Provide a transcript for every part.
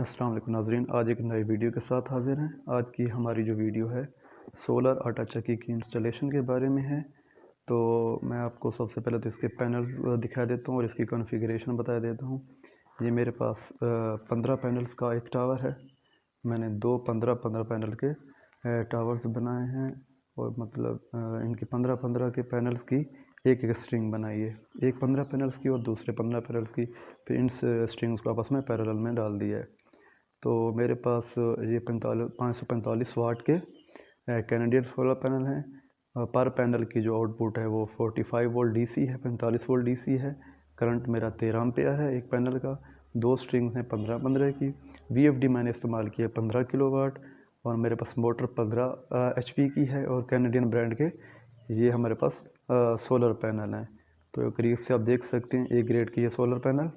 अस्सलाम वालेकुम नाज़रीन, आज एक नई वीडियो के साथ हाज़िर हैं। आज की हमारी जो वीडियो है सोलर आटा चक्की की इंस्टॉलेशन के बारे में है। तो मैं आपको सबसे पहले तो इसके पैनल्स दिखा देता हूँ और इसकी कॉन्फ़िगरेशन बता देता हूँ। ये मेरे पास 15 पैनल्स का एक टावर है। मैंने दो 15-15 पैनल के टावर्स बनाए हैं और मतलब इनके 15-15 के पैनल्स की एक एक स्ट्रिंग बनाई है। एक 15 पैनल्स की और दूसरे 15 पैनल्स की, फिर इन स्ट्रिंग्स को आपस में पैरेलल में डाल दिया है। तो मेरे पास ये 545 वाट के कैनेडियन सोलर पैनल हैं। पर पैनल की जो आउटपुट है वो 45 वोल्ट डीसी है, 45 वोल्ट डीसी है। करंट मेरा 13 एम्पेयर है एक पैनल का। दो स्ट्रिंग्स हैं 15-15 की। वीएफडी मैंने इस्तेमाल किया 15 किलोवाट और मेरे पास मोटर 15 एचपी की है और कैनेडियन ब्रांड के ये हमारे पास सोलर पैनल हैं। तो करीब से आप देख सकते हैं ए ग्रेड की ये सोलर पैनल।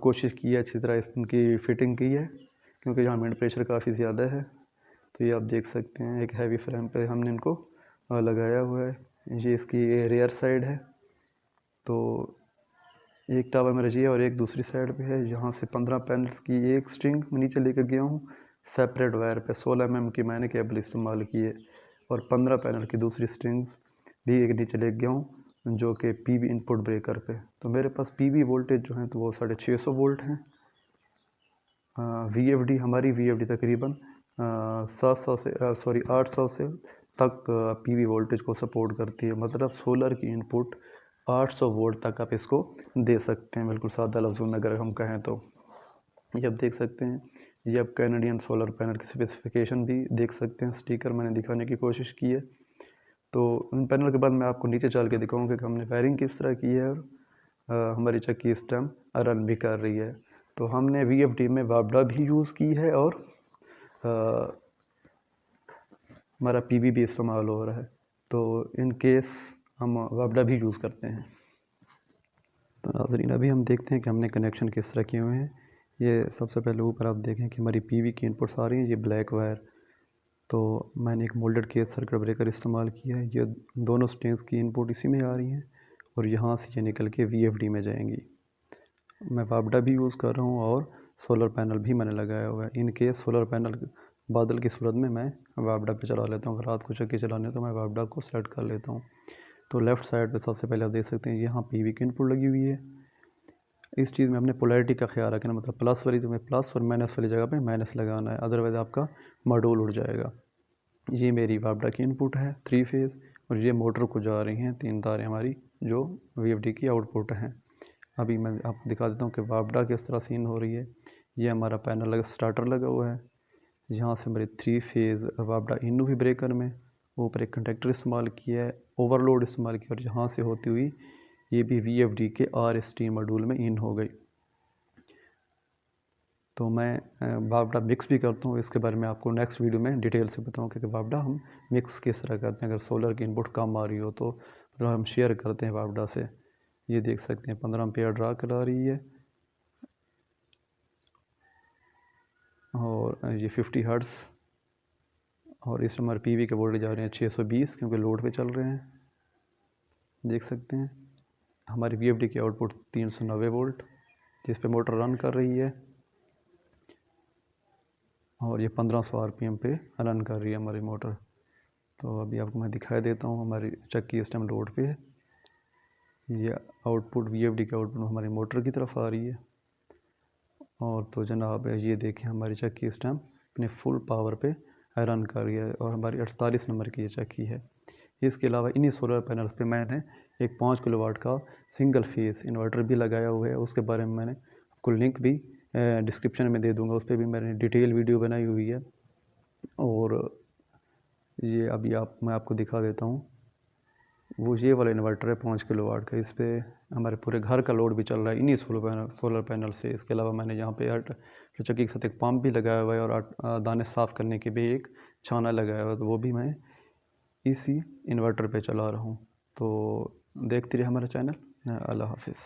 कोशिश की है अच्छी तरह इनकी फ़िटिंग की है क्योंकि यहाँ विंड प्रेशर काफ़ी ज़्यादा है। तो ये आप देख सकते हैं एक हैवी फ्रेम पे हमने इनको लगाया हुआ है। ये इसकी रेयर साइड है। तो एक टावर मेरा ये और एक दूसरी साइड पे है। यहाँ से 15 पैनल की एक स्ट्रिंग नीचे लेकर गया हूँ सेपरेट वायर पे। 16 mm की मैंने केबल इस्तेमाल की है और 15 पैनल की दूसरी स्ट्रिंग भी एक नीचे ले गया हूँ जो कि पीवी इनपुट ब्रेकर पे। तो मेरे पास पीवी वोल्टेज जो है तो वो 650 वोल्ट हैं। वीएफडी हमारी वीएफडी तकरीबन 800 से तक पीवी वोल्टेज को सपोर्ट करती है। मतलब सोलर की इनपुट 800 वोल्ट तक आप इसको दे सकते हैं, बिल्कुल सादा लफ्ज़ों में अगर हम कहें तो। ये आप देख सकते हैं, ये आप कैनेडियन सोलर पैनल की स्पेसिफिकेशन भी देख सकते हैं। स्टिकर मैंने दिखाने की कोशिश की है। तो इन पैनल के बाद मैं आपको नीचे चल के दिखाऊंगा कि हमने वायरिंग किस तरह की है और हमारी चक्की इस टाइम रन भी कर रही है। तो हमने वीएफडी में वापडा भी यूज़ की है और हमारा पीवी भी इस्तेमाल हो रहा है। तो इन केस हम वापडा भी यूज़ करते हैं। तो नाज़रीन अभी हम देखते हैं कि हमने कनेक्शन किस तरह किए हुए हैं। ये सबसे पहले ऊपर आप देखें कि हमारी पीवी की इनपुट्स आ रही हैं, ये ब्लैक वायर। तो मैंने एक मोल्डेड केस सर्किट ब्रेकर इस्तेमाल किया है। ये दोनों स्ट्रिंग्स की इनपुट इसी में आ रही हैं और यहाँ से ये निकल के वीएफडी में जाएंगी। मैं वापडा भी यूज़ कर रहा हूँ और सोलर पैनल भी मैंने लगाया हुआ है। इन केस सोलर पैनल बादल की सूरत में मैं वापडा पे चला लेता हूँ। अगर रात को चक्की चलाने है तो मैं वापडा को सेलेक्ट कर लेता हूँ। तो लेफ़्ट साइड पे सबसे पहले आप देख सकते हैं यहाँ पीवी की इनपुट लगी हुई है। इस चीज़ में अपने पोलैरिटी का ख्याल रखना, मतलब प्लस वाली जगह प्लस और माइनस वाली जगह पे माइनस लगाना है, अदरवाइज़ आपका मॉड्यूल उड़ जाएगा। ये मेरी वापडा की इनपुट है 3 फेज़ और ये मोटर को जा रही हैं 3 तारें हमारी जो वीएफडी की आउटपुट हैं। अभी मैं आपको दिखा देता हूँ कि वापडा किस तरह सीन हो रही है। ये हमारा पैनल लगा, स्टार्टर लगा हुआ है। यहाँ से हमारे 3 फेज़ वापडा इनू भी ब्रेकर में ऊपर एक कंडक्टर इस्तेमाल किया है, ओवरलोड इस्तेमाल किया और यहाँ से होती हुई ये भी वीएफडी के आरएसटी मॉड्यूल में इन हो गई। तो मैं वापडा मिक्स भी करता हूँ, इसके बारे में आपको नेक्स्ट वीडियो में डिटेल से बताऊँ कि वापडा हम मिक्स किस तरह करते हैं। अगर सोलर की इनपुट कम आ रही हो तो मतलब हम शेयर करते हैं वापडा से। ये देख सकते हैं 15 एम्पेयर ड्रा करा रही है और ये 50 हर्ट्ज़ और इस हमारे पीवी के वोल्टेज आ रहे हैं 620 क्योंकि लोड पे चल रहे हैं। देख सकते हैं हमारी वीएफडी की आउटपुट 390 वोल्ट जिस पे मोटर रन कर रही है और ये 1500 आरपीएम पे रन कर रही है हमारी मोटर। तो अभी आपको मैं दिखाई देता हूँ हमारी चक्की इस टाइम लोड पे है। ये आउटपुट वीएफडी की आउटपुट हमारी मोटर की तरफ आ रही है और तो जनाब ये देखें हमारी चक्की इस टाइम अपने फुल पावर पे रन कर रही है और हमारी 48 नंबर की ये चक्की है। इसके अलावा इन्हीं सोलर पैनल्स पे मैंने एक 5 किलोवाट का सिंगल फेस इन्वर्टर भी लगाया हुआ है। उसके बारे में मैंने आपको लिंक भी डिस्क्रिप्शन में दे दूंगा, उस पर भी मैंने डिटेल वीडियो बनाई हुई है। और ये अभी मैं आपको दिखा देता हूँ, वो ये वाला इन्वर्टर है 5 किलोवाट का। इस पर हमारे पूरे घर का लोड भी चल रहा है इन्हीं सोलर पैनल से। इसके अलावा मैंने यहाँ पे चक्की के साथ एक पंप भी लगाया हुआ है और दाने साफ़ करने के भी एक छाना लगाया हुआ है, तो वो भी मैं इसी इन्वर्टर पे चला रहा हूँ। तो देखते रहिए हमारा चैनल। अल्लाह हाफिज़।